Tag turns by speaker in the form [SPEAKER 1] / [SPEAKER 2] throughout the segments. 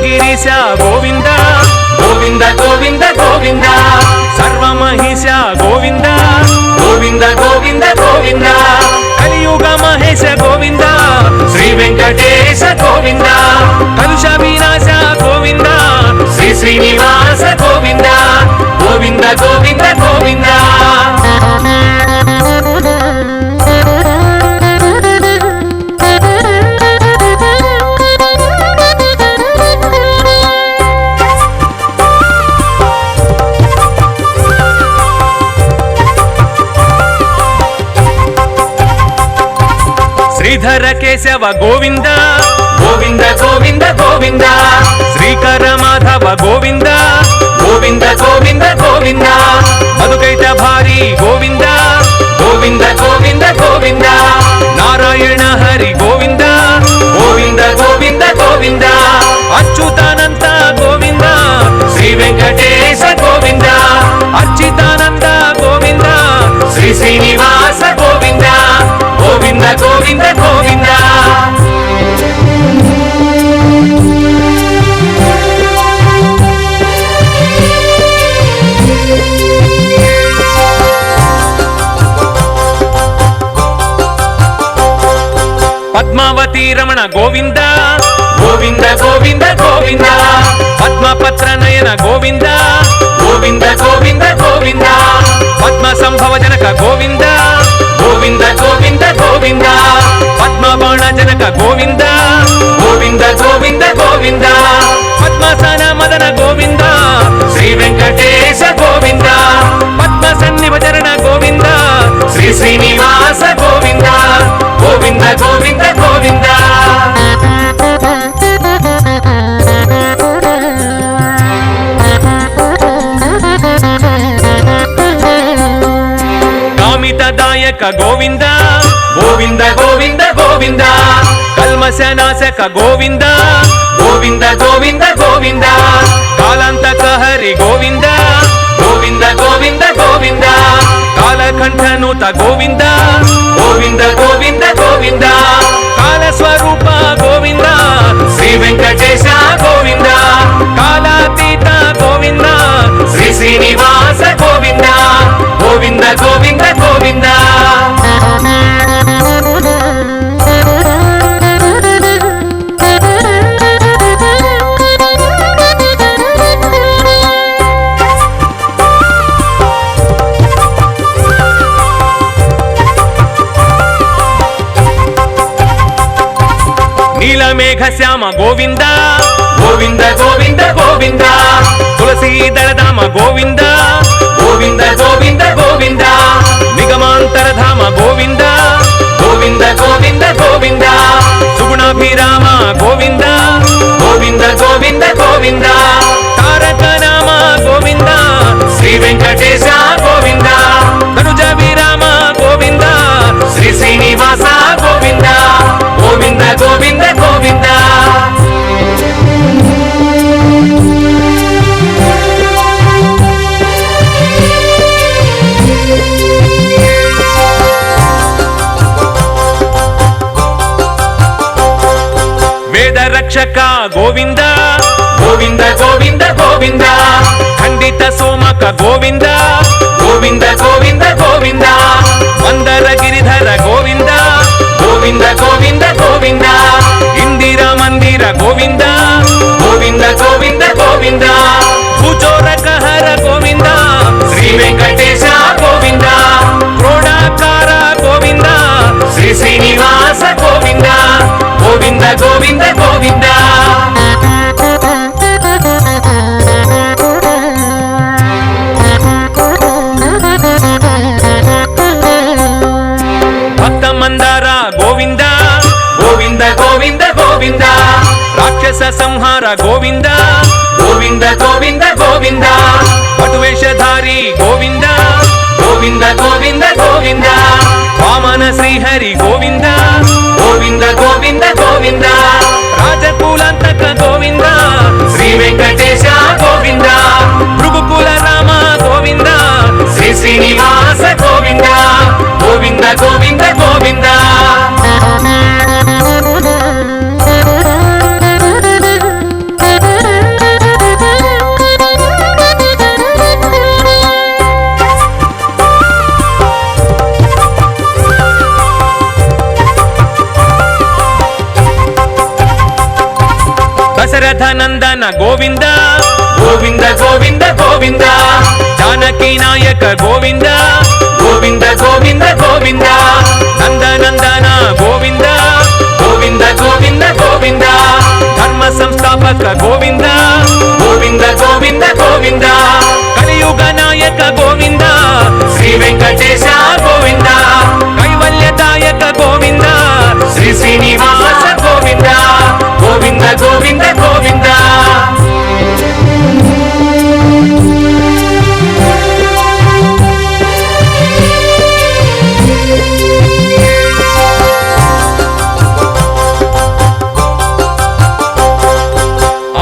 [SPEAKER 1] గిరీశ గోవింద
[SPEAKER 2] గోవింద గోవింద గోవింద
[SPEAKER 1] సర్వమహిష గోవింద
[SPEAKER 2] గోవింద గోవింద గోవింద
[SPEAKER 1] కలియుగ మహేశ గోవింద
[SPEAKER 2] శ్రీ వెంకటేశ గోవింద
[SPEAKER 1] కలుష వినాశ గోవింద
[SPEAKER 2] శ్రీ శ్రీనివాస గోవింద గోవింద గోవింద గోవింద
[SPEAKER 1] శ్రీధర కేశవ గోవింద
[SPEAKER 2] గోవింద గోవింద గోవింద
[SPEAKER 1] శ్రీకర మాధవ గోవింద
[SPEAKER 2] గోవింద గోవింద గోవింద
[SPEAKER 1] మధుకైట భారీ గోవింద
[SPEAKER 2] గోవింద గోవింద గోవింద
[SPEAKER 1] నారాయణ హరి గోవింద
[SPEAKER 2] గోవింద గోవింద గోవింద
[SPEAKER 1] అచ్యుతానంద గోవింద
[SPEAKER 2] శ్రీ వెంకటేశ గోవింద
[SPEAKER 1] అచ్యుతానంద గోవింద
[SPEAKER 2] శ్రీ శ్రీనివాస గోవింద గోవింద గోవింద గోవింద
[SPEAKER 1] పద్మావతి రమణ గోవింద
[SPEAKER 2] గోవింద గోవింద గోవింద
[SPEAKER 1] పద్మపత్ర నయన గోవింద
[SPEAKER 2] గోవింద గోవింద గోవింద
[SPEAKER 1] పద్మ సంభవ జనక గోవింద
[SPEAKER 2] గోవింద గోవింద గోవింద
[SPEAKER 1] పద్మబాణ జనక గోవింద
[SPEAKER 2] గోవింద గోవింద గోవింద
[SPEAKER 1] పద్మసన మదన గోవింద
[SPEAKER 2] శ్రీ వెంకటేశ గోవింద
[SPEAKER 1] పద్మ సన్నిభచరణ గోవింద
[SPEAKER 2] శ్రీ శ్రీనివాస గోవింద గోవింద గోవింద గోవింద
[SPEAKER 1] కామితదాయక గోవింద
[SPEAKER 2] గోవింద గోవింద గోవింద
[SPEAKER 1] కల్మశనాశక గోవింద
[SPEAKER 2] గోవింద గోవింద గోవింద
[SPEAKER 1] కాలాంతక హరి గోవింద
[SPEAKER 2] గోవింద గోవింద గోవింద
[SPEAKER 1] కాలకంఠనూత గోవింద
[SPEAKER 2] గోవింద గోవింద గోవింద
[SPEAKER 1] కాలస్వరూప గోవింద
[SPEAKER 2] శ్రీ వెంకటేశ గోవింద
[SPEAKER 1] కాలాతీత గోవింద
[SPEAKER 2] శ్రీ శ్రీనివాస గోవింద గోవింద గోవింద గోవింద
[SPEAKER 1] నీలమేఘ శ్యామ గోవింద
[SPEAKER 2] గోవింద గోవింద గోవింద
[SPEAKER 1] తులసీదళధామ గోవింద
[SPEAKER 2] గోవింద గోవింద గోవింద
[SPEAKER 1] నిగమాంతరధామ గోవింద
[SPEAKER 2] గోవింద గోవింద గోవింద
[SPEAKER 1] సుగుణాభిరామ గోవింద
[SPEAKER 2] గోవింద గోవింద గోవింద
[SPEAKER 1] తారక నామ గోవింద
[SPEAKER 2] శ్రీ వెంకటేశ గోవింద
[SPEAKER 1] తనుజ విరామ గోవింద
[SPEAKER 2] శ్రీ శ్రీనివాస గోవింద గోవింద గోవింద గోవింద
[SPEAKER 1] వేద రక్షక గోవింద
[SPEAKER 2] గోవింద గోవింద గోవింద
[SPEAKER 1] ఖండిత సోమక గోవింద
[SPEAKER 2] గోవింద గోవింద గోవింద
[SPEAKER 1] మందర గిరిధర గోవింద
[SPEAKER 2] గోవింద గోవింద గోవింద
[SPEAKER 1] ఇందిరా మందిర గోవింద
[SPEAKER 2] గోవింద గోవింద గోవింద
[SPEAKER 1] భుజోరక హర గోవింద
[SPEAKER 2] శ్రీ వెంకటేశ గోవింద
[SPEAKER 1] క్రోడాకార గోవింద
[SPEAKER 2] శ్రీ శ్రీనివాస గోవింద గోవింద గోవింద గోవింద
[SPEAKER 1] భక్త మందార గోవింద
[SPEAKER 2] గోవింద గోవింద గోవింద
[SPEAKER 1] రాక్షస సంహార గోవింద
[SPEAKER 2] గోవింద గోవింద గోవింద
[SPEAKER 1] పటువేషధారి గోవింద
[SPEAKER 2] గోవింద గోవింద గోవింద
[SPEAKER 1] వామన శ్రీహరి గోవింద
[SPEAKER 2] గోవింద గోవింద గోవింద
[SPEAKER 1] రాజకులాంతక గోవింద ನಂದನ ಗೋವಿಂದ
[SPEAKER 2] ಗೋವಿಂದ ಗೋವಿಂದ ಗೋವಿಂದ
[SPEAKER 1] ಜಾನಕಿ ನಾಯಕ ಗೋವಿಂದ
[SPEAKER 2] ಗೋವಿಂದ ಗೋವಿಂದ ಗೋವಿಂದ
[SPEAKER 1] ನಂದನಂದನ ಗೋವಿಂದ
[SPEAKER 2] ಗೋವಿಂದ ಗೋವಿಂದ ಗೋವಿಂದ
[SPEAKER 1] ಧರ್ಮ ಸಂಸ್ಥಾಪಕ ಗೋವಿಂದ
[SPEAKER 2] ಗೋವಿಂದ ಗೋವಿಂದ ಗೋವಿಂದ
[SPEAKER 1] ಕಲಿಯುಗ ನಾಯಕ ಗೋವಿಂದ
[SPEAKER 2] ಶ್ರೀ ವೆಂಕಟೇಶ ಗೋವಿಂದ
[SPEAKER 1] ಕೈವಲ್ಯದಾಯಕ ಗೋವಿಂದ
[SPEAKER 2] ಶ್ರೀ ಶ್ರೀನಿವಾಸ ಗೋವಿಂದ ಗೋವಿಂದ ಗೋವಿಂದ ಗೋವಿಂದ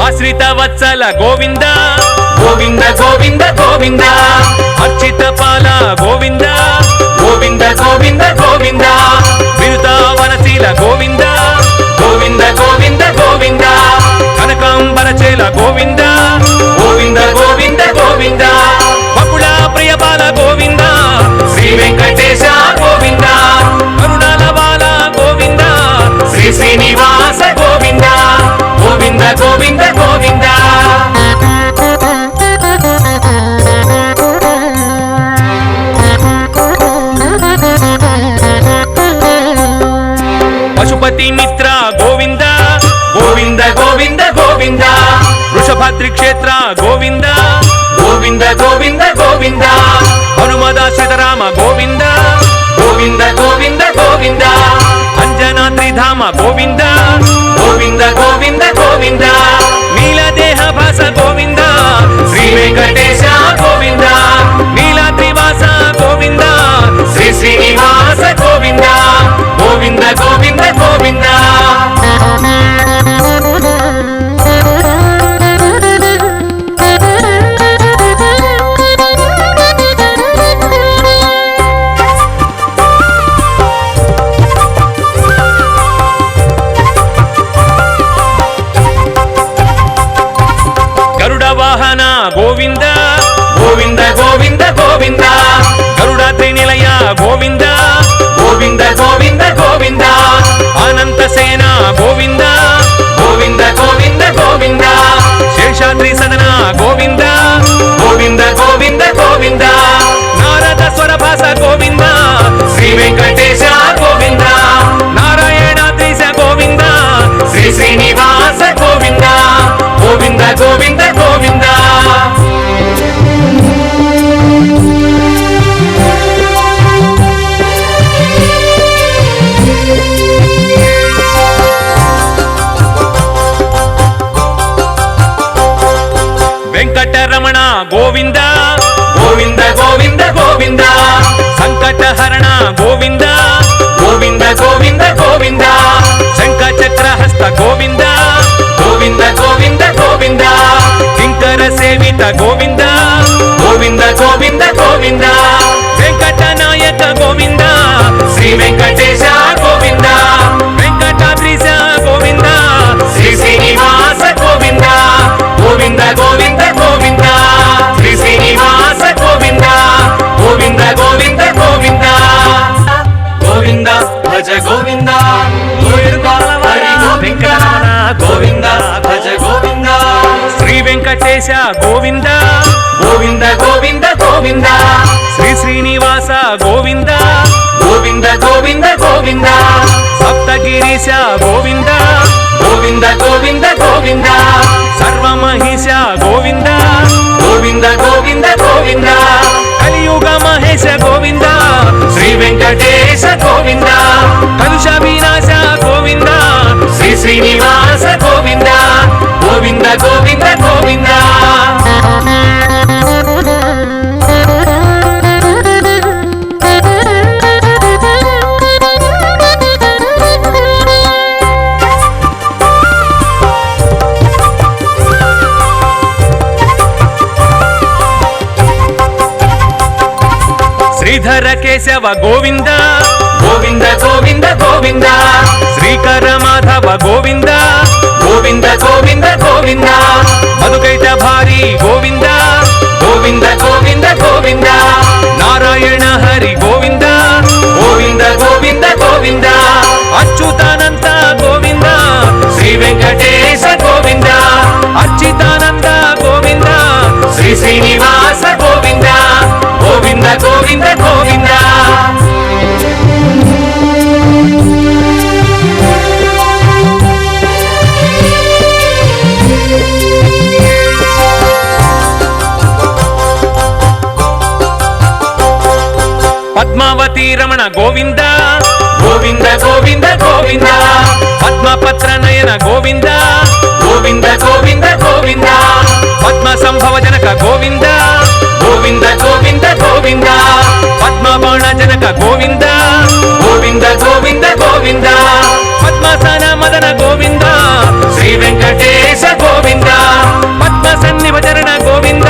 [SPEAKER 1] ಆಶ್ರಿತ ವತ್ಸಲ ಗೋವಿಂದ
[SPEAKER 2] ಗೋವಿಂದ ಗೋವಿಂದ ಗೋವಿಂದ
[SPEAKER 1] ಅರ್ಚಿತ ಪಾಲ ಗೋವಿಂದ
[SPEAKER 2] ಗೋವಿಂದ ಗೋವಿಂದ ಗೋವಿಂದ
[SPEAKER 1] ಬಿರುತಾವನಶೀಲ ಗೋವಿಂದ
[SPEAKER 2] ಗೋವಿಂದ ಗೋವಿಂದ ಗೋವಿಂದ
[SPEAKER 1] ಕನಕಾಂಬರ ಚೇಲ ಗೋವಿಂದ
[SPEAKER 2] ಗೋವಿಂದ ಗೋವಿಂದ ಗೋವಿಂದ
[SPEAKER 1] ಬಕುಳ ಪ್ರಿಯ ಬಾಲ ಗೋವಿಂದ
[SPEAKER 2] ಶ್ರೀ ವೆಂಕಟೇಶ ಗೋವಿಂದ
[SPEAKER 1] ಕರುಣಾಲ ಬಾಲ ಗೋವಿಂದ
[SPEAKER 2] ಶ್ರೀ ಶ್ರೀನಿವಾಸ ಗೋವಿಂದ ಗೋವಿಂದ ಗೋವಿಂದ ಗೋವಿಂದ
[SPEAKER 1] ಪಶುಪತಿ ಮಿತ್ರ ಗೋವಿಂದ
[SPEAKER 2] ಗೋವಿಂದ ಗೋವಿಂದ ಗೋವಿಂದ
[SPEAKER 1] ವೃಷಭಾದ್ರಿ ಕ್ಷೇತ್ರ ಗೋವಿಂದ
[SPEAKER 2] ಗೋವಿಂದ ಗೋವಿಂದ ಗೋವಿಂದ
[SPEAKER 1] ಹನುಮದಾಸರಾಮ ಗೋವಿಂದ
[SPEAKER 2] ಗೋವಿಂದ ಗೋವಿಂದ ಗೋವಿಂದ
[SPEAKER 1] ಅಂಜನಾದ್ರಿ ಧಾಮ ಗೋವಿಂದ
[SPEAKER 2] ಗೋವಿಂದ ಗೋವಿಂದ ಗೋವಿಂದ
[SPEAKER 1] ನೀಲದೇಹ ಭಾಸ ಗೋವಿಂದ
[SPEAKER 2] ಶ್ರೀ ವೆಂಕಟೇಶ ಗೋವಿಂದ
[SPEAKER 1] ನೀಲಾದ್ರಿ ವಾಸ ಗೋವಿಂದ
[SPEAKER 2] ಶ್ರೀ ಶ್ರೀನಿವಾಸ ಗೋವಿಂದ ಗೋವಿಂದ ಗೋವಿಂದ ಗೋವಿಂದ
[SPEAKER 1] ಗರುಡ ವಾಹನ ಗೋವಿಂದ
[SPEAKER 2] ಗೋವಿಂದ ಗೋವಿಂದ ಗೋವಿಂದ
[SPEAKER 1] ಗರುಡಾದ್ರಿ ನಿಲಯ ಗೋವಿಂದ
[SPEAKER 2] ಗೋವಿಂದ ಗೋವಿಂದ ಗೋವಿಂದ
[SPEAKER 1] ಅನಂತ ಸೇನಾ ಗೋವಿಂದ
[SPEAKER 2] ಗೋವಿಂದ ಗೋವಿಂದ ಗೋವಿಂದ
[SPEAKER 1] ಶೇಷಾದ್ರಿ ಸದನ ಗೋವಿಂದ
[SPEAKER 2] ಗೋವಿಂದ ಗೋವಿಂದ ಗೋವಿಂದ
[SPEAKER 1] ನಾರದ ಸ್ವರಭಾಸ ಗೋವಿಂದ
[SPEAKER 2] ಶ್ರೀ ವೆಂಕಟೇಶ ಗೋವಿಂದ
[SPEAKER 1] ನಾರಾಯಣಾದ್ರೀಶ ಗೋವಿಂದ
[SPEAKER 2] ಶ್ರೀ ಶ್ರೀನಿವಾಸ ಗೋವಿಂದ ಗೋವಿಂದ ಗೋವಿಂದ ಗೋವಿಂದ
[SPEAKER 1] ವೆಂಕಟರಮಣ ಗೋವಿಂದ
[SPEAKER 2] ಗೋವಿಂದ ಗೋವಿಂದ ಗೋವಿಂದ
[SPEAKER 1] ಸಂಕಟಹರಣ ಗೋವಿಂದ
[SPEAKER 2] ಗೋವಿಂದ ಗೋವಿಂದ ಗೋವಿಂದ
[SPEAKER 1] ಶಂಖಚಕ್ರ ಹಸ್ತ ಗೋವಿಂದ
[SPEAKER 2] ಗೋವಿಂದ ಗೋವಿಂದ ಗೋವಿಂದ
[SPEAKER 1] ಕಿಂಕರ ಸೇವಿತ ಗೋವಿಂದ
[SPEAKER 2] ಗೋವಿಂದ ಗೋವಿಂದ ಗೋವಿಂದ
[SPEAKER 1] ವೆಂಕಟನಾಯಕ ಗೋವಿಂದ
[SPEAKER 2] ಶ್ರೀ ವೆಂಕಟೇಶ ಗೋವಿಂದ
[SPEAKER 1] ವೆಂಕಟಾದ್ರೀಶ ಗೋವಿಂದ
[SPEAKER 2] ಶ್ರೀ ಶ್ರೀನಿವಾಸ ಗೋವಿಂದ ಗೋವಿಂದ ಗೋವಿಂದ ಗೋವಿಂದ ಶ್ರೀ ಶ್ರೀನಿವಾಸ ಗೋವಿಂದ ಗೋವಿಂದ ಗೋವಿಂದ ಗೋವಿಂದ ಗೋವಿಂದ ಭಜ ಗೋವಿಂದ
[SPEAKER 1] ವೆಂಕಟರಮಣ
[SPEAKER 2] ಗೋವಿಂದ ಭಜ ಗೋವಿಂದ
[SPEAKER 1] ಶ್ರೀ ವೆಂಕಟೇಶ ಗೋವಿಂದ
[SPEAKER 2] ಗೋವಿಂದ ಗೋವಿಂದ ಗೋವಿಂದ
[SPEAKER 1] ಶ್ರೀ ಶ್ರೀನಿವಾಸ ಗೋವಿಂದ
[SPEAKER 2] ಗೋವಿಂದ ಗೋವಿಂದ ಗೋವಿಂದ
[SPEAKER 1] ಸಪ್ತಗಿರೀಶ ಗೋವಿಂದ
[SPEAKER 2] ಗೋವಿಂದ ಗೋವಿಂದ ಗೋವಿಂದ
[SPEAKER 1] ಸರ್ವಮಹಿಷ ಗೋವಿಂದ
[SPEAKER 2] ಗೋವಿಂದ ಗೋವಿಂದ ಗೋವಿಂದ
[SPEAKER 1] ಕಲಿಯುಗ ಮಹೇಶ ಗೋವಿಂದ
[SPEAKER 2] ಶ್ರೀ ವೆಂಕಟೇಶ ಗೋವಿಂದ
[SPEAKER 1] ಕಲುಷ ವಿನಾಶ ಗೋವಿಂದ
[SPEAKER 2] ಶ್ರೀ ಶ್ರೀನಿವಾಸ ಗೋವಿಂದ ಗೋವಿಂದ ಗೋವಿಂದ ಗೋವಿಂದ
[SPEAKER 1] ಶ್ರೀಧರ ಕೇಶವ ಗೋವಿಂದ
[SPEAKER 2] ಗೋವಿಂದ ಗೋವಿಂದ ಗೋವಿಂದ
[SPEAKER 1] ಶ್ರೀಕರ ಮಾಧವ ಗೋವಿಂದ
[SPEAKER 2] ಗೋವಿಂದ ಗೋವಿಂದ ಗೋವಿಂದ
[SPEAKER 1] ಮಧುಕೈಟ ಭಾರಿ ಗೋವಿಂದ
[SPEAKER 2] ಗೋವಿಂದ ಗೋವಿಂದ ಗೋವಿಂದ
[SPEAKER 1] ನಾರಾಯಣ ಹರಿ ಗೋವಿಂದ
[SPEAKER 2] ಗೋವಿಂದ ಗೋವಿಂದ ಗೋವಿಂದ
[SPEAKER 1] ಅಚ್ಯುತಾನಂತ ಗೋವಿಂದ
[SPEAKER 2] ಶ್ರೀ ವೆಂಕಟೇಶ ಗೋವಿಂದ
[SPEAKER 1] గోవింద
[SPEAKER 2] గోవింద గోవింద గోవింద
[SPEAKER 1] పద్మపత్ర నయన గోవింద
[SPEAKER 2] గోవింద గోవింద గోవింద
[SPEAKER 1] పద్మ సంభవ జనక గోవింద
[SPEAKER 2] గోవింద గోవింద గోవింద
[SPEAKER 1] పద్మబాణ జనక గోవింద
[SPEAKER 2] గోవింద గోవింద గోవింద
[SPEAKER 1] పద్మసన మదన గోవింద
[SPEAKER 2] శ్రీ వెంకటేశ గోవింద
[SPEAKER 1] పద్మ సన్నిభ చరణ గోవింద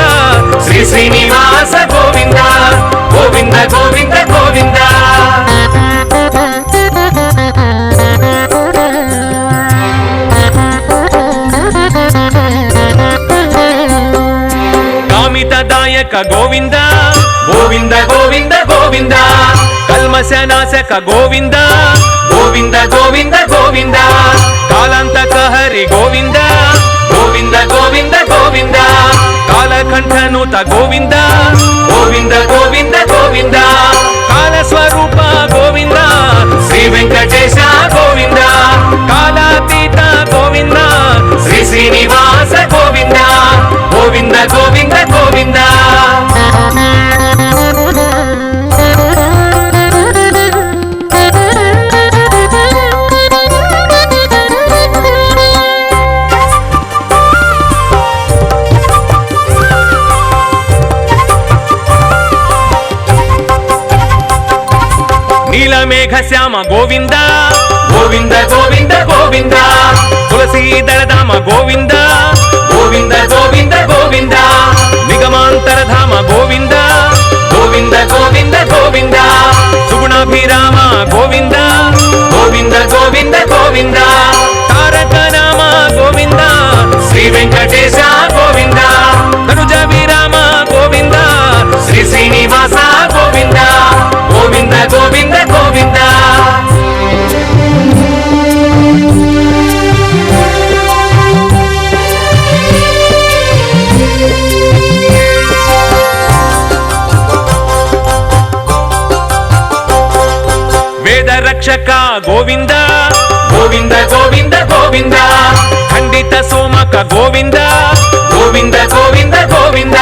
[SPEAKER 2] శ్రీ శ్రీనివాస గోవింద గోవింద గోవింద గోవింద
[SPEAKER 1] కామితదాయక గోవింద
[SPEAKER 2] గోవింద గోవింద గోవింద
[SPEAKER 1] కల్మశనాశక గోవింద
[SPEAKER 2] గోవింద గోవింద గోవింద
[SPEAKER 1] కాలాంతక హరి గోవింద
[SPEAKER 2] గోవింద గోవింద గోవింద
[SPEAKER 1] కాలకంఠనూత గోవింద
[SPEAKER 2] గోవింద గోవింద గోవింద
[SPEAKER 1] కాలస్వరూప గోవింద
[SPEAKER 2] శ్రీ వెంకటేశ గోవింద
[SPEAKER 1] కాలాతీత గోవింద
[SPEAKER 2] శ్రీ శ్రీనివాస గోవింద గోవింద గోవింద గోవింద
[SPEAKER 1] నీలమేఘ శ్యామ గోవింద
[SPEAKER 2] గోవింద గోవింద గోవింద
[SPEAKER 1] తులసీదళధామ గోవింద
[SPEAKER 2] గోవింద గోవింద గోవింద
[SPEAKER 1] నిగమాంతరధామ గోవింద
[SPEAKER 2] గోవింద గోవింద గోవింద
[SPEAKER 1] సుగుణాభిరామ గోవింద
[SPEAKER 2] గోవింద గోవింద గోవింద
[SPEAKER 1] తారక నామ గోవింద
[SPEAKER 2] శ్రీ వెంకటేశ గోవింద
[SPEAKER 1] తనుజ విరామ గోవింద
[SPEAKER 2] శ్రీ శ్రీనివాస గోవింద గోవింద గోవింద గోవింద
[SPEAKER 1] వేద రక్షక గోవింద
[SPEAKER 2] గోవింద గోవింద గోవింద
[SPEAKER 1] ఖండిత సోమక గోవింద
[SPEAKER 2] గోవింద గోవింద గోవింద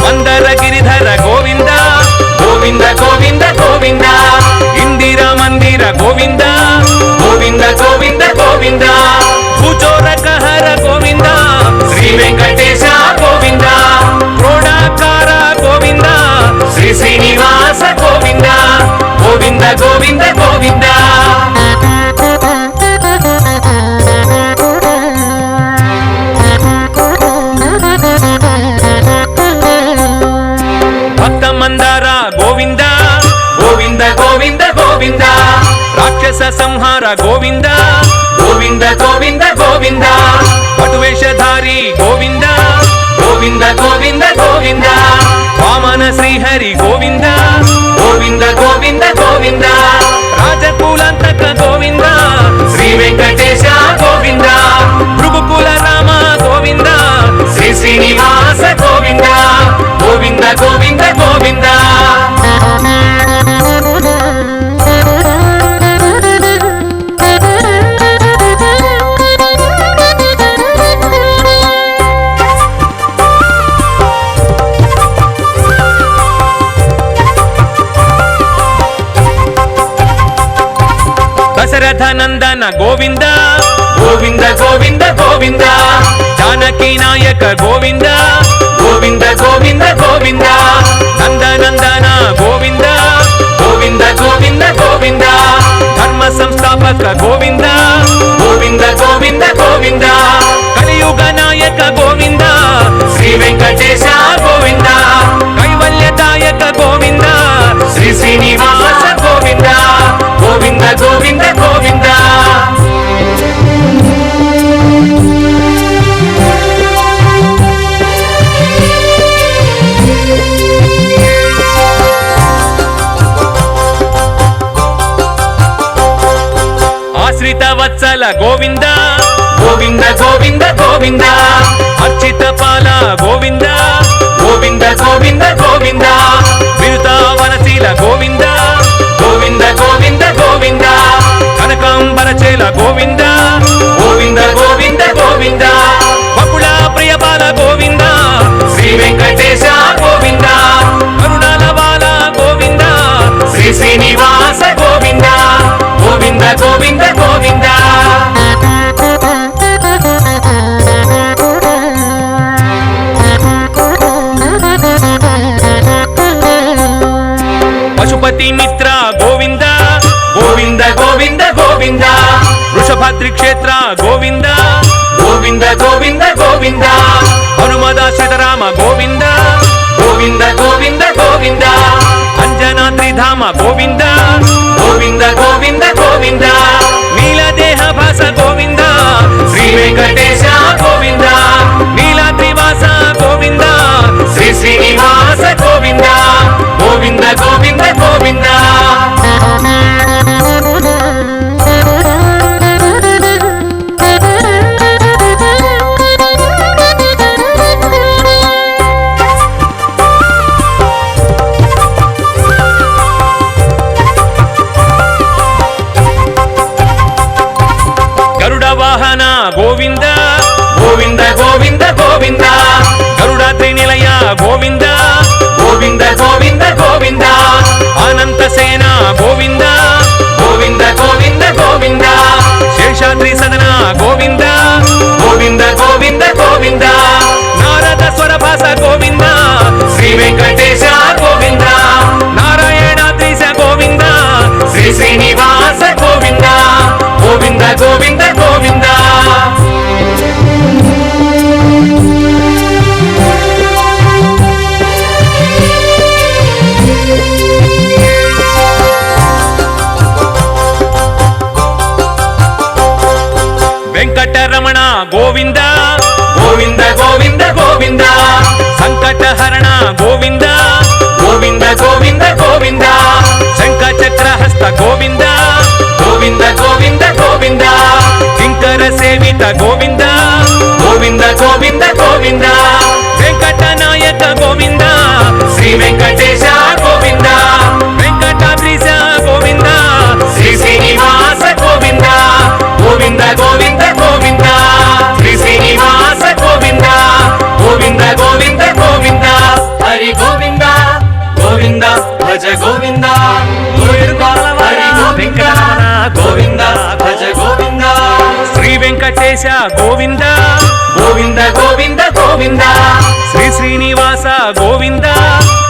[SPEAKER 1] మందర గిరిధర గోవింద
[SPEAKER 2] గోవింద గోవింద గోవింద
[SPEAKER 1] ఇందిరా మందిర గోవింద
[SPEAKER 2] గోవింద గోవింద గోవింద
[SPEAKER 1] భూచోరక హర గోవింద
[SPEAKER 2] శ్రీ వెంకటేశ గోవింద
[SPEAKER 1] క్రోడాకార గోవింద
[SPEAKER 2] శ్రీ శ్రీనివాస గోవింద గోవింద గోవింద గోవింద
[SPEAKER 1] భక్త మందార గోవింద
[SPEAKER 2] గోవింద గోవింద గోవింద
[SPEAKER 1] రాక్షస సంహార గోవింద
[SPEAKER 2] గోవింద గోవింద గోవింద
[SPEAKER 1] పటువేషధారి గోవింద
[SPEAKER 2] గోవింద గోవింద గోవింద
[SPEAKER 1] వామన శ్రీహరి గోవింద
[SPEAKER 2] గోవింద గోవింద గోవింద
[SPEAKER 1] రాజకులంతక గోవింద
[SPEAKER 2] శ్రీ వెంకటేశ గోవింద
[SPEAKER 1] భృగుకుల రామ గోవింద
[SPEAKER 2] శ్రీ శ్రీనివాస గోవింద గోవింద గోవింద గోవింద
[SPEAKER 1] దశరథ నందన గోవింద
[SPEAKER 2] గోవింద గోవింద గోవింద
[SPEAKER 1] జానకి నాయక గోవింద
[SPEAKER 2] గోవింద గోవింద గోవింద
[SPEAKER 1] నందనందన గోవింద
[SPEAKER 2] గోవింద గోవింద గోవింద
[SPEAKER 1] ధర్మ సంస్థాపక గోవింద
[SPEAKER 2] గోవింద గోవింద గోవింద
[SPEAKER 1] కలియుగ నాయక గోవింద
[SPEAKER 2] శ్రీ వెంకటేశ గోవింద
[SPEAKER 1] కైవల్యదాయక గోవింద
[SPEAKER 2] శ్రీ శ్రీనివాస గోవింద గోవింద గోవింద గోవింద
[SPEAKER 1] ఆశ్రిత వత్సల గోవింద
[SPEAKER 2] గోవింద గోవింద గోవింద
[SPEAKER 1] అర్చిత పాల గోవింద
[SPEAKER 2] గోవింద గోవింద గోవింద
[SPEAKER 1] విరుతావనశీల గోవింద
[SPEAKER 2] గోవింద గోవింద గోవింద
[SPEAKER 1] కనకాంబరచేల గోవింద
[SPEAKER 2] గోవింద గోవింద గోవింద
[SPEAKER 1] బకుళ ప్రియపాల గోవింద
[SPEAKER 2] శ్రీ వెంకటేశ గోవింద
[SPEAKER 1] కరుణాల బాల గోవింద
[SPEAKER 2] శ్రీ శ్రీనివాస
[SPEAKER 1] సింహాద్రి క్షేత్ర గోవింద
[SPEAKER 2] గోవింద గోవింద గోవింద
[SPEAKER 1] హనుమదాశ్రిత రామ గోవింద
[SPEAKER 2] గోవింద గోవింద గోవింద
[SPEAKER 1] అంజనాద్రి ధామ గోవింద
[SPEAKER 2] గోవింద గోవింద గోవింద
[SPEAKER 1] నీలదేహ భాస గోవింద
[SPEAKER 2] శ్రీ వెంకటేశ గోవింద
[SPEAKER 1] నీలాద్రివాస గోవింద
[SPEAKER 2] శ్రీ శ్రీనివాస గోవింద గోవింద గోవింద గోవింద
[SPEAKER 1] గరుడ వాహన గోవింద
[SPEAKER 2] గోవింద గోవింద గోవింద
[SPEAKER 1] గరుడాద్రి నిలయ గోవింద
[SPEAKER 2] గోవింద గోవింద గోవింద
[SPEAKER 1] అనంత సేన గోవింద
[SPEAKER 2] గోవింద గోవింద గోవింద
[SPEAKER 1] శేషాద్రి సదన గోవింద
[SPEAKER 2] గోవింద గోవింద గోవింద
[SPEAKER 1] నారద స్వరభాస గోవింద
[SPEAKER 2] శ్రీ వెంకటేశ గోవింద
[SPEAKER 1] నారాయణాద్రీశ గోవింద
[SPEAKER 2] శ్రీ శ్రీనివాస గోవింద గోవింద గోవింద గోవింద
[SPEAKER 1] వెంకటరమణ గోవింద
[SPEAKER 2] గోవింద గోవింద గోవింద
[SPEAKER 1] సంకటహరణ గోవింద
[SPEAKER 2] గోవింద గోవింద గోవింద
[SPEAKER 1] శంఖ చక్రహస్త గోవింద
[SPEAKER 2] గోవింద గోవింద గోవింద
[SPEAKER 1] కింకర సేవిత గోవింద
[SPEAKER 2] గోవింద గోవింద గోవింద
[SPEAKER 1] వెంకట నాయక గోవింద
[SPEAKER 2] శ్రీ వెంకటేశ గోవింద
[SPEAKER 1] వెంకటాద్రీశ గోవింద
[SPEAKER 2] శ్రీ శ్రీనివాస గోవింద గోవింద గోవింద గోవింద శ్రీ శ్రీనివాస గోవింద గోవింద గోవింద గోవింద హరి గోవింద గోవింద భజ గోవింద గోవింద హరి గోవింద గోవింద భజ గోవింద
[SPEAKER 1] శ్రీ వెంకటేశ గోవింద
[SPEAKER 2] గోవింద గోవింద గోవింద
[SPEAKER 1] శ్రీ శ్రీనివాస గోవింద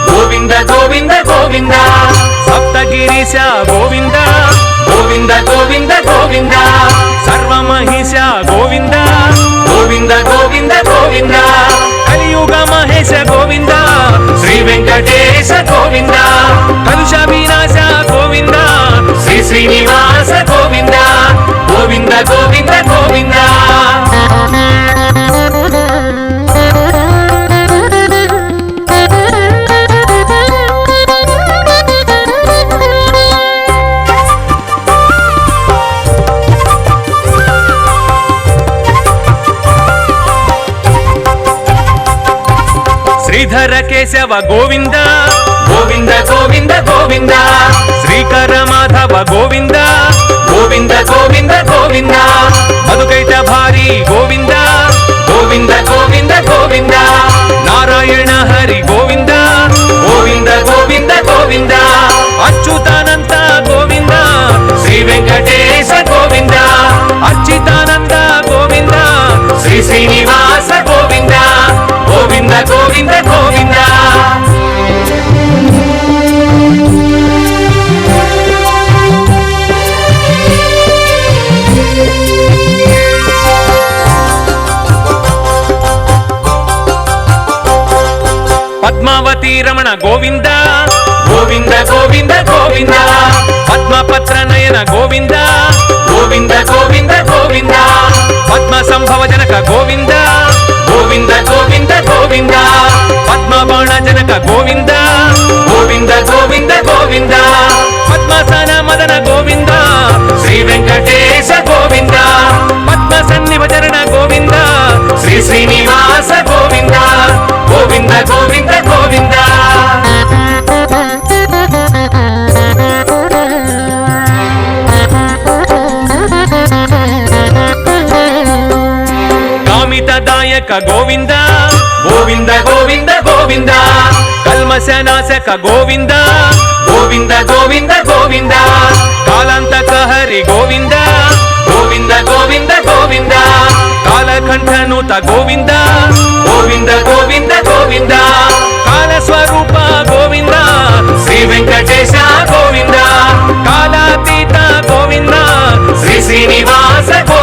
[SPEAKER 2] గోవింద గోవింద గోవింద
[SPEAKER 1] సప్తగిరీశ గోవింద
[SPEAKER 2] గోవింద గోవింద గోవింద
[SPEAKER 1] సర్వమహిష గోవింద
[SPEAKER 2] గోవింద గోవింద గోవింద
[SPEAKER 1] కలియుగ మహేశ గోవింద
[SPEAKER 2] శ్రీ వెంకటేశ గోవింద
[SPEAKER 1] కలుష వినాశ గోవింద
[SPEAKER 2] శ్రీ శ్రీనివాస గోవింద గోవింద గోవింద గోవింద
[SPEAKER 1] శ్రీధర కేశవ గోవింద
[SPEAKER 2] గోవింద గోవింద గోవింద
[SPEAKER 1] శ్రీకర మాధవ గోవింద
[SPEAKER 2] గోవింద గోవింద గోవింద
[SPEAKER 1] మధుకైట భారీ గోవింద
[SPEAKER 2] గోవింద గోవింద గోవింద
[SPEAKER 1] నారాయణ హరి గోవింద
[SPEAKER 2] గోవింద గోవింద గోవింద
[SPEAKER 1] అచ్యుతానంద గోవింద
[SPEAKER 2] శ్రీ వెంకటేశ గోవింద
[SPEAKER 1] అచ్యుతానంద గోవింద
[SPEAKER 2] శ్రీ శ్రీనివాస గోవింద గోవింద గోవింద గోవింద
[SPEAKER 1] పద్మావతి రమణ గోవింద
[SPEAKER 2] గోవింద గోవింద గోవింద
[SPEAKER 1] పద్మపత్ర నయన గోవింద
[SPEAKER 2] గోవింద గోవింద గోవింద
[SPEAKER 1] పద్మ సంభవ జనక గోవింద
[SPEAKER 2] గోవింద గోవింద గోవింద
[SPEAKER 1] పద్మబాణ జనక గోవింద
[SPEAKER 2] గోవింద గోవింద గోవింద
[SPEAKER 1] పద్మసన మదన గోవింద
[SPEAKER 2] శ్రీ వెంకటేశ గోవింద
[SPEAKER 1] పద్మ సన్నిభచరణ గోవింద
[SPEAKER 2] శ్రీ శ్రీనివాస గోవింద గోవింద గోవింద గోవింద
[SPEAKER 1] కామితదాయక గోవింద
[SPEAKER 2] గోవింద గోవింద గోవింద
[SPEAKER 1] కల్మశనాశక గోవింద
[SPEAKER 2] గోవింద గోవింద గోవింద
[SPEAKER 1] కాలాంతక హరి గోవింద
[SPEAKER 2] గోవింద గోవింద గోవింద
[SPEAKER 1] కాలకంఠనుత గోవింద
[SPEAKER 2] గోవింద గోవింద గోవింద
[SPEAKER 1] కాలస్వరూప గోవింద
[SPEAKER 2] శ్రీ వెంకటేశ గోవింద
[SPEAKER 1] కాలాతీత గోవింద
[SPEAKER 2] శ్రీ శ్రీనివాస గోవింద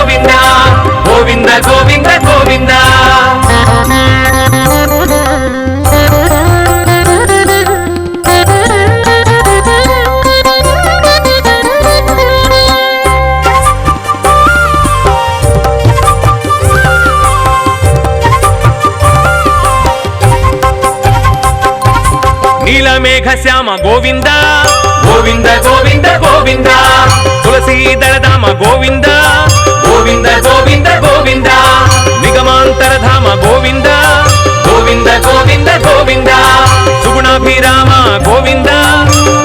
[SPEAKER 1] ನೀಲಮೇಘ ಶ್ಯಾಮ ಗೋವಿಂದ
[SPEAKER 2] ಗೋವಿಂದ ಗೋವಿಂದ ಗೋವಿಂದ
[SPEAKER 1] ತುಳಸಿ ದಳಧಾಮ ಗೋವಿಂದ
[SPEAKER 2] ಗೋವಿಂದ ಗೋವಿಂದ ಗೋವಿಂದ
[SPEAKER 1] ನಿಗಮಾಂತರ ಧಾಮ ಗೋವಿಂದ
[SPEAKER 2] ಗೋವಿಂದ ಗೋವಿಂದ ಗೋವಿಂದ
[SPEAKER 1] ಸುಗುಣಾಭಿರಾಮ ಗೋವಿಂದ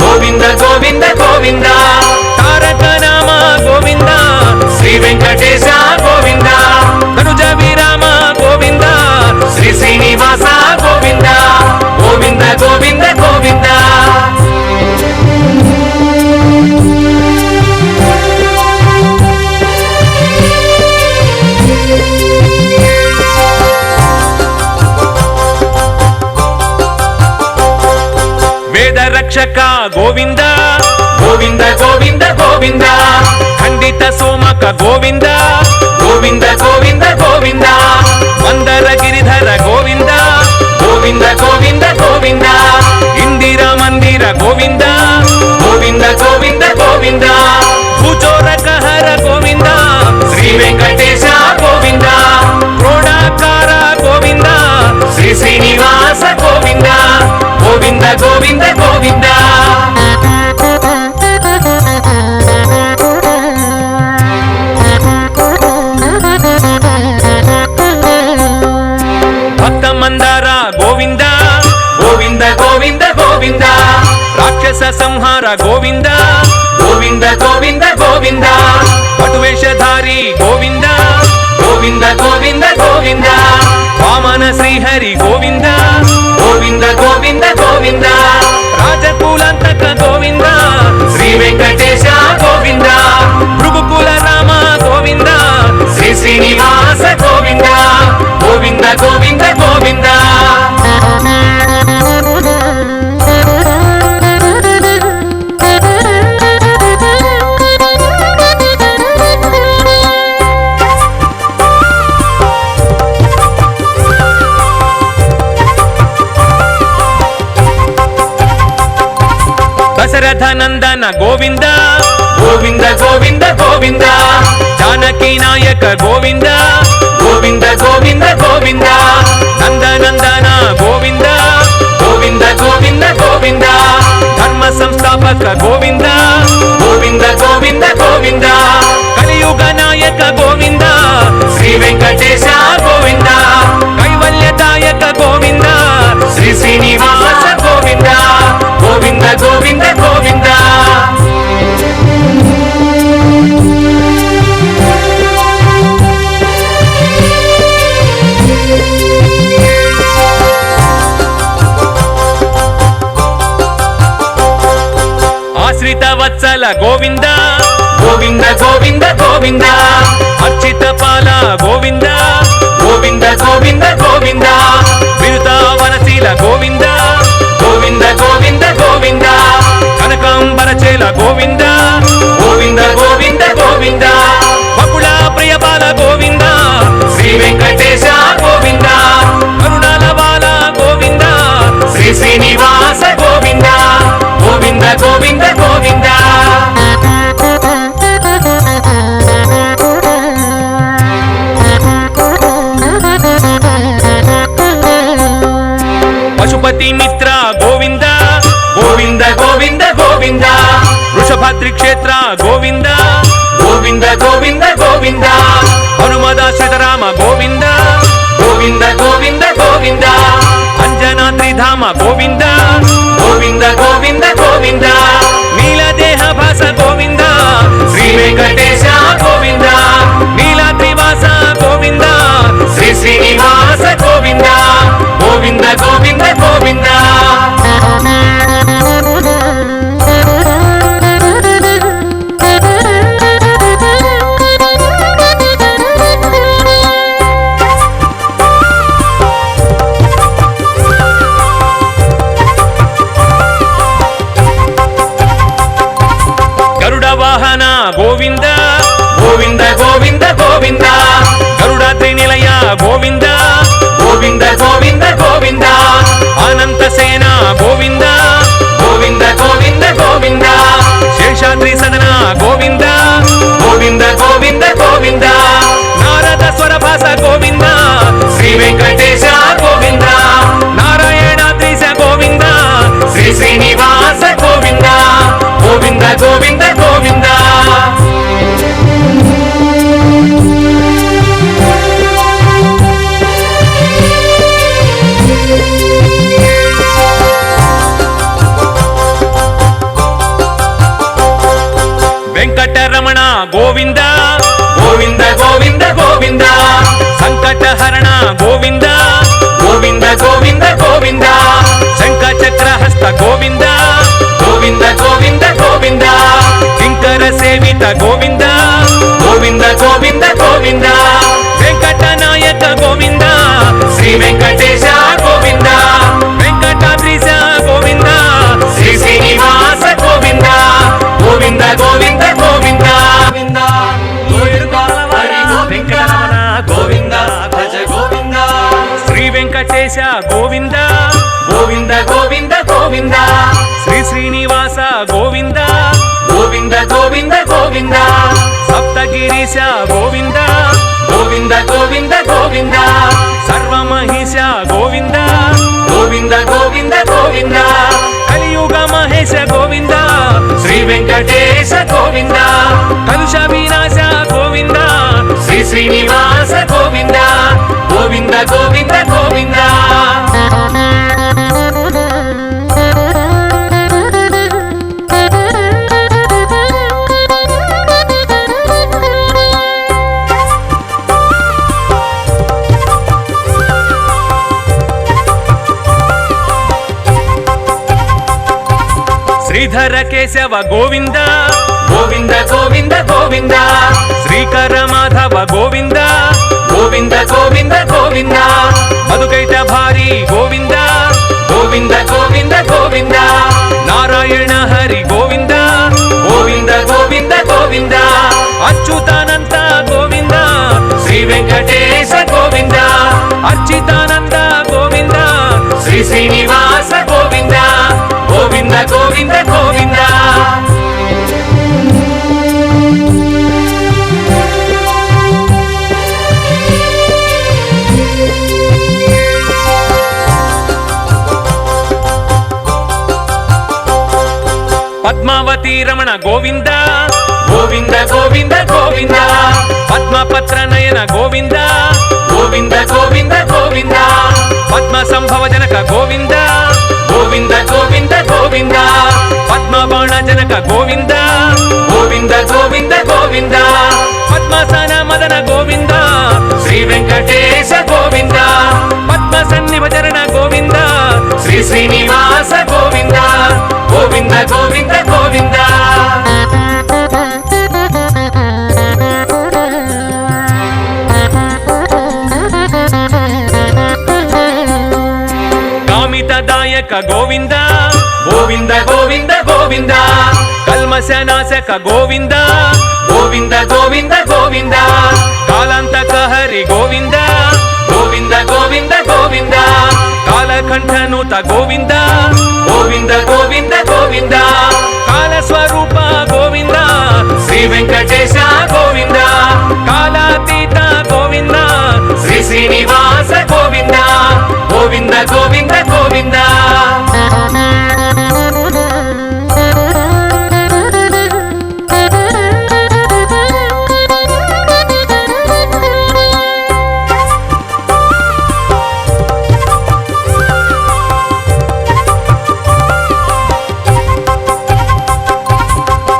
[SPEAKER 2] ಗೋವಿಂದ ಗೋವಿಂದ ಗೋವಿಂದ
[SPEAKER 1] ತಾರಕ ನಾಮ ಗೋವಿಂದ
[SPEAKER 2] ಶ್ರೀ ವೆಂಕಟೇಶ ಗೋವಿಂದ
[SPEAKER 1] ತನುಜ ವಿರಾಮ ಗೋವಿಂದ
[SPEAKER 2] ಶ್ರೀ ಶ್ರೀನಿವಾಸ ಗೋವಿಂದ ಗೋವಿಂದ ಗೋವಿಂದ ಗೋವಿಂದ
[SPEAKER 1] ವೇದ ರಕ್ಷಕ ಗೋವಿಂದ
[SPEAKER 2] ಗೋವಿಂದ ಗೋವಿಂದ ಗೋವಿಂದ
[SPEAKER 1] ಖಂಡಿತ ಸೋಮಕ ಗೋವಿಂದ
[SPEAKER 2] ಗೋವಿಂದ ಗೋವಿಂದ ಗೋವಿಂದ
[SPEAKER 1] ಮಂದರ ಗಿರಿಧರ ಗೋವಿಂದ
[SPEAKER 2] ಗೋವಿಂದ ಗೋವಿಂದ ಗೋವಿಂದ
[SPEAKER 1] ಇಂದಿರಾ ಮಂದಿರ ಗೋವಿಂದ
[SPEAKER 2] ಗೋವಿಂದ ಗೋವಿಂದ ಗೋವಿಂದ
[SPEAKER 1] ಭುಜೋರಕಹರ ಗೋವಿಂದ
[SPEAKER 2] ಶ್ರೀ ವೆಂಕಟೇಶ ಗೋವಿಂದ
[SPEAKER 1] ಕ್ರೋಡಾಕಾರ ಗೋವಿಂದ
[SPEAKER 2] ಶ್ರೀ ಶ್ರೀನಿವಾಸ ಗೋವಿಂದ ಗೋವಿಂದ ಗೋವಿಂದ ಗೋವಿಂದ
[SPEAKER 1] ಭಕ್ತ ಮಂದಾರ ಗೋವಿಂದ
[SPEAKER 2] ಗೋವಿಂದ ಗೋವಿಂದ ಗೋವಿಂದ
[SPEAKER 1] ರಾಕ್ಷಸ ಸಂಹಾರ ಗೋವಿಂದ
[SPEAKER 2] ಗೋವಿಂದ ಗೋವಿಂದ ಗೋವಿಂದ
[SPEAKER 1] ಪಟುವೇಷಧಾರಿ ಗೋವಿಂದ
[SPEAKER 2] ಗೋವಿಂದ ಗೋವಿಂದ ಗೋವಿಂದ
[SPEAKER 1] ವಾಮನ ಶ್ರೀಹರಿ ಗೋವಿಂದ
[SPEAKER 2] ಗೋವಿಂದ ಗೋವಿಂದ ಗೋವಿಂದ
[SPEAKER 1] ರಾಜಕುಲಾಂತಕ ಗೋವಿಂದ
[SPEAKER 2] ಶ್ರೀ ವೆಂಕಟೇಶ ಗೋವಿಂದ
[SPEAKER 1] ಭೃಗುಕುಲ ರಾಮ ಗೋವಿಂದ
[SPEAKER 2] ಶ್ರೀ ಶ್ರೀನಿವಾಸ ಗೋವಿಂದ ಗೋವಿಂದ ಗೋವಿಂದ ಗೋವಿಂದ
[SPEAKER 1] ದಶರಥ ನಂದನ ಗೋವಿಂದ
[SPEAKER 2] ಗೋವಿಂದ ಗೋವಿಂದ ಗೋವಿಂದ
[SPEAKER 1] ಜಾನಕಿ ನಾಯಕ ಗೋವಿಂದ
[SPEAKER 2] ಗೋವಿಂದ ಗೋವಿಂದ ಗೋವಿಂದ
[SPEAKER 1] ನಂದನಂದನ ಗೋವಿಂದ
[SPEAKER 2] ಗೋವಿಂದ ಗೋವಿಂದ ಗೋವಿಂದ
[SPEAKER 1] ಧರ್ಮ ಸಂಸ್ಥಾಪಕ ಗೋವಿಂದ
[SPEAKER 2] ಗೋವಿಂದ ಗೋವಿಂದ ಗೋವಿಂದ
[SPEAKER 1] ಕಲಿಯುಗ ನಾಯಕ ಗೋವಿಂದ
[SPEAKER 2] ಶ್ರೀ ವೆಂಕಟೇಶ ಗೋವಿಂದ
[SPEAKER 1] ಕೈವಲ್ಯದಾಯಕ ಗೋವಿಂದ
[SPEAKER 2] ಶ್ರೀ ಶ್ರೀನಿವಾಸ ಗೋವಿಂದ ಗೋವಿಂದ ಗೋವಿಂದ ಗೋವಿಂದ
[SPEAKER 1] ಆಶ್ರಿತ ವತ್ಸಲ ಗೋವಿಂದ
[SPEAKER 2] ಗೋವಿಂದ ಗೋವಿಂದ ಗೋವಿಂದ
[SPEAKER 1] ಅರ್ಚಿತ ಪಾಲ ಗೋವಿಂದ
[SPEAKER 2] ಗೋವಿಂದ ಗೋವಿಂದ ಗೋವಿಂದ
[SPEAKER 1] ಬಿರುತಾವನಶೀಲ ಗೋವಿಂದ
[SPEAKER 2] ಗೋವಿಂದ ಗೋವಿಂದ ಗೋವಿಂದ
[SPEAKER 1] ಕನಕಾಂಬರ ಚೇಲ ಗೋವಿಂದ
[SPEAKER 2] ಗೋವಿಂದ ಗೋವಿಂದ ಗೋವಿಂದ
[SPEAKER 1] ಬಕುಳ ಪ್ರಿಯ ಬಾಲ ಗೋವಿಂದ
[SPEAKER 2] ಶ್ರೀ ವೆಂಕಟೇಶ ಗೋವಿಂದ
[SPEAKER 1] ಕರುಣಾಲ ಬಾಲ ಗೋವಿಂದ
[SPEAKER 2] ಶ್ರೀ ಶ್ರೀನಿವಾಸ ಗೋವಿಂದ ಗೋವಿಂದ ಗೋವಿಂದ ಗೋವಿಂದ
[SPEAKER 1] ಪಶುಪತಿ ಮಿತ್ರ ಗೋವಿಂದ
[SPEAKER 2] ಗೋವಿಂದ ಗೋವಿಂದ ಗೋವಿಂದ
[SPEAKER 1] ವೃಷಭಾದ್ರಿ ಕ್ಷೇತ್ರ ಗೋವಿಂದ
[SPEAKER 2] ಗೋವಿಂದ ಗೋವಿಂದ ಗೋವಿಂದ
[SPEAKER 1] ಹನುಮದಾಶ್ರಿತರಾಮ ಗೋವಿಂದ
[SPEAKER 2] ಗೋವಿಂದ ಗೋವಿಂದ ಗೋವಿಂದ
[SPEAKER 1] ಅಂಜನಾದ್ರಿ ಧಾಮ ಗೋವಿಂದ
[SPEAKER 2] ಗೋವಿಂದ ಗೋವಿಂದ ಗೋವಿಂದ
[SPEAKER 1] ನೀಲದೇಹ ಭಾಸ ಗೋವಿಂದ
[SPEAKER 2] ಶ್ರೀ ವೆಂಕಟೇಶ ಗೋವಿಂದ
[SPEAKER 1] ನೀಲಾದ್ರಿ ವಾಸ ಗೋವಿಂದ
[SPEAKER 2] ಶ್ರೀ ಶ್ರೀನಿವಾಸ ಗೋವಿಂದ ಗೋವಿಂದ ಗೋವಿಂದ ಗೋವಿಂದ
[SPEAKER 1] గోవింద
[SPEAKER 2] గోవింద గోవింద గోవింద
[SPEAKER 1] సంకటహరణ గోవింద
[SPEAKER 2] గోవింద గోవింద గోవింద
[SPEAKER 1] శంఖ చక్రహస్త గోవింద
[SPEAKER 2] గోవింద గోవింద గోవింద
[SPEAKER 1] కింకర సేవిత గోవింద
[SPEAKER 2] గోవింద గోవింద గోవింద
[SPEAKER 1] వెంకటనాయక గోవింద
[SPEAKER 2] శ్రీ వెంకటేశ గోవింద
[SPEAKER 1] వెంకటాద్రీశ గోవింద
[SPEAKER 2] శ్రీ శ్రీనివాస గోవింద గోవింద గోవింద గోవింద గోవింద హరి గోవింద గోవింద భజ గోవింద
[SPEAKER 1] శ్రీ వెంకటేశ గోవింద
[SPEAKER 2] గోవింద గోవింద గోవింద
[SPEAKER 1] శ్రీ శ్రీనివాస గోవింద
[SPEAKER 2] గోవింద గోవింద గోవింద
[SPEAKER 1] సప్తగిరీశ గోవింద
[SPEAKER 2] గోవింద గోవింద గోవింద
[SPEAKER 1] సర్వమహిష గోవింద
[SPEAKER 2] గోవింద గోవింద గోవింద
[SPEAKER 1] కలియుగ మహేశ గోవింద
[SPEAKER 2] శ్రీ వెంకటేశ గోవింద
[SPEAKER 1] కలుష వినాశ గోవింద
[SPEAKER 2] శ్రీ శ్రీనివాస గోవింద గోవింద గోవింద గోవింద
[SPEAKER 1] శ్రీధర కేశవ గోవింద
[SPEAKER 2] గోవింద గోవింద గోవింద
[SPEAKER 1] శ్రీకర మాధవ గోవింద
[SPEAKER 2] గోవింద గోవింద గోవింద
[SPEAKER 1] మధుకైట భారీ గోవింద
[SPEAKER 2] గోవింద గోవింద గోవింద
[SPEAKER 1] నారాయణ హరి గోవింద
[SPEAKER 2] గోవింద గోవింద గోవింద
[SPEAKER 1] అచ్యుతానంద గోవింద
[SPEAKER 2] శ్రీ వెంకటేశ గోవింద
[SPEAKER 1] అర్చితానంద గోవింద
[SPEAKER 2] శ్రీ శ్రీనివాస గోవింద గోవింద గోవింద గోవింద
[SPEAKER 1] పద్మావతి రమణ గోవింద
[SPEAKER 2] గోవింద గోవింద గోవింద
[SPEAKER 1] పద్మపత్ర నయన గోవింద
[SPEAKER 2] గోవింద గోవింద గోవింద
[SPEAKER 1] పద్మ సంభవ జనక గోవింద
[SPEAKER 2] గోవింద గోవింద గోవింద
[SPEAKER 1] పద్మబాణ జనక గోవింద
[SPEAKER 2] గోవింద గోవింద గోవింద
[SPEAKER 1] పద్మసన మదన గోవింద
[SPEAKER 2] శ్రీ వెంకటేశ గోవింద
[SPEAKER 1] పద్మ సన్నిభచరణ గోవింద
[SPEAKER 2] శ్రీ శ్రీనివాస గోవింద గోవింద గోవింద గోవింద
[SPEAKER 1] కామితదాయక గోవింద
[SPEAKER 2] గోవింద గోవింద గోవింద
[SPEAKER 1] కల్మశనాశక గోవింద
[SPEAKER 2] గోవింద గోవింద గోవింద
[SPEAKER 1] కాలాంతక హరి గోవింద
[SPEAKER 2] గోవింద గోవింద గోవింద
[SPEAKER 1] కాలకంఠనుత గోవింద
[SPEAKER 2] గోవింద గోవింద గోవింద
[SPEAKER 1] కాలస్వరూప గోవింద
[SPEAKER 2] శ్రీ వెంకటేశ గోవింద
[SPEAKER 1] కాలాతీత గోవింద
[SPEAKER 2] శ్రీ శ్రీనివాస గోవింద గోవింద గోవింద గోవింద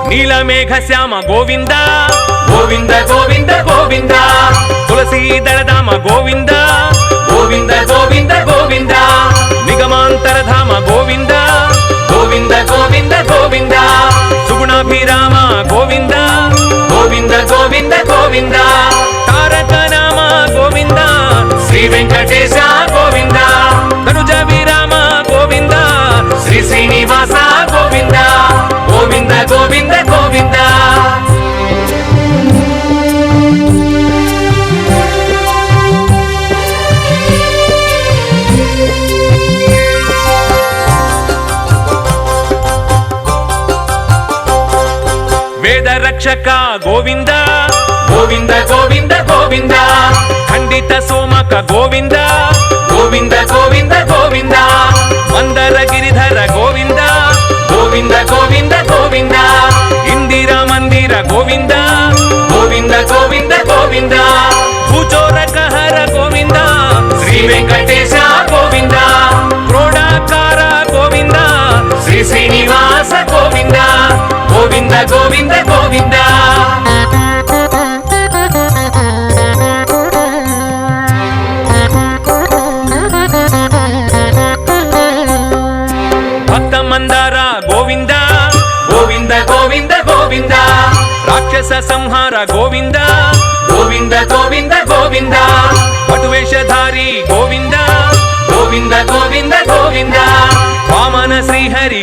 [SPEAKER 1] నీలమేఘ శ్యామ గోవింద
[SPEAKER 2] గోవింద గోవింద గోవింద
[SPEAKER 1] తులసీదళధామ గోవింద
[SPEAKER 2] గోవింద గోవింద గోవింద
[SPEAKER 1] నిగమాంతరధామ గోవింద
[SPEAKER 2] గోవింద గోవింద గోవింద
[SPEAKER 1] సుగుణాభిరామ గోవింద
[SPEAKER 2] గోవింద గోవింద గోవింద
[SPEAKER 1] తారక నామ గోవింద
[SPEAKER 2] శ్రీ వెంకటేశ గోవింద
[SPEAKER 1] తనుజ విరామ గోవింద
[SPEAKER 2] శ్రీ శ్రీనివాస గోవింద గోవింద గోవింద గోవింద
[SPEAKER 1] వేద రక్షక గోవింద
[SPEAKER 2] గోవింద గోవింద గోవింద
[SPEAKER 1] ఖండిత సోమక గోవింద
[SPEAKER 2] గోవింద గోవింద గోవింద
[SPEAKER 1] మందర గిరిధర గోవింద
[SPEAKER 2] గోవింద గోవింద గోవింద
[SPEAKER 1] ఇందిరా మందిర గోవింద
[SPEAKER 2] గోవింద గోవింద గోవింద
[SPEAKER 1] భూచోరక హర గోవింద
[SPEAKER 2] శ్రీ వెంకటేశ గోవింద
[SPEAKER 1] క్రోడాకార గోవింద
[SPEAKER 2] శ్రీ శ్రీనివాస గోవింద గోవింద గోవింద గోవింద
[SPEAKER 1] ರಾಕ್ಷಸ ಸಂಹಾರ ಗೋವಿಂದ
[SPEAKER 2] ಗೋವಿಂದ ಗೋವಿಂದ ಗೋವಿಂದ
[SPEAKER 1] ಪಟುವೇಷಧಾರಿ ಗೋವಿಂದ
[SPEAKER 2] ಗೋವಿಂದ ಗೋವಿಂದ ಗೋವಿಂದ
[SPEAKER 1] ವಾಮನ ಶ್ರೀಹರಿ